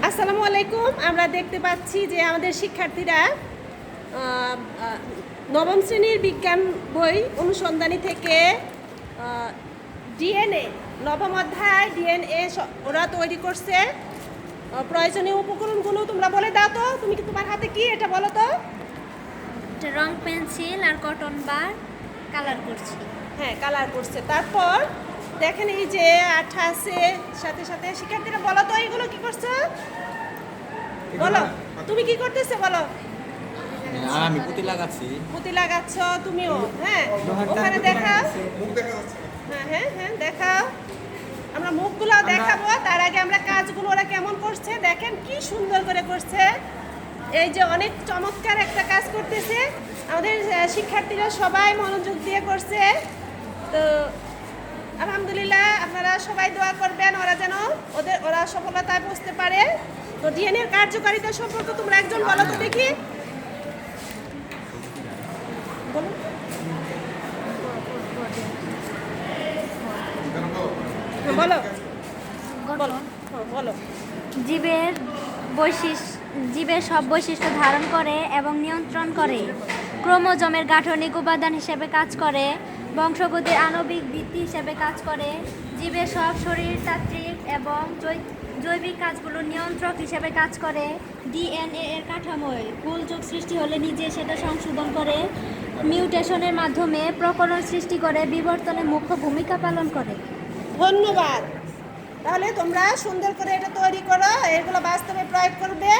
আসসালামু আলাইকুম। আমরা দেখতে পাচ্ছি যে আমাদের শিক্ষার্থীরা নবম শ্রেণীর বিজ্ঞান বই অনুসন্ধানী থেকে ডিএনএ নবম অধ্যায় ডিএনএ ওরা তৈরি করছে। প্রয়োজনীয় উপকরণগুলো তোমরা বলে দাও তো। তুমি কি তোমার হাতে কি এটা বলো তো? রং পেন্সিল আর কটন বার কালার করছি। হ্যাঁ, কালার করছে। তারপর দেখেন এই যে আঠা আছে সাথে সাথে। শিক্ষার্থীরা বলো তো এইগুলো কি করছো? বলো তুমি কি করতেছো বলো। আমি পুঁতি লাগাচ্ছি। পুঁতি লাগাচ্ছ তুমিও? হ্যাঁ, ওখানে দেখাও। হ্যাঁ হ্যাঁ হ্যাঁ দেখাও। আমরা মুখগুলো দেখাবো, তার আগে আমরা কাজগুলো ওরা কেমন করছে দেখেন, কি সুন্দর করে করছে। এই যে অনেক চমৎকার একটা কাজ করতেছে আমাদের শিক্ষার্থীরা, সবাই মনোযোগ দিয়ে করছে। তো আলহামদুলিল্লাহ, আপনারা সবাই দোয়া করবেন ওরা সফলতায় পৌঁছতে পারে। তো ডিএনএ এর কার্যকারিতা সম্পর্কে তোমরা একজন বলো তো দেখি। বলো বলো বলো বলো। জীবের সব বৈশিষ্ট্য ধারণ করে এবং নিয়ন্ত্রণ করে, ক্রোমোজোমের গাঠনিক উপাদান হিসেবে কাজ করে, বংশগতির আণবিক ভিত্তি হিসেবে কাজ করে, জীবের সব শরীরতাত্ত্বিক এবং জৈবিক কাজগুলোর নিয়ন্ত্রক হিসেবে কাজ করে, ডিএনএ এর কাঠামোয় গোলযোগ সৃষ্টি হলে নিজে সেটা সংশোধন করে, মিউটেশনের মাধ্যমে প্রকরণ সৃষ্টি করে, বিবর্তনে মুখ্য ভূমিকা পালন করে। ধন্যবাদ। তাহলে তোমরা সুন্দর করে এটা তৈরি করো, এগুলো বাস্তবে প্রয়োগ করবে,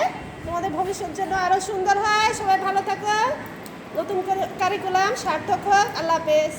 তোমাদের ভবিষ্যৎ জন্য আরো সুন্দর হয়। সবাই ভালো থাকো। নতুন কারিকুলাম সার্থক হোক। আল্লাহ হাফেজ।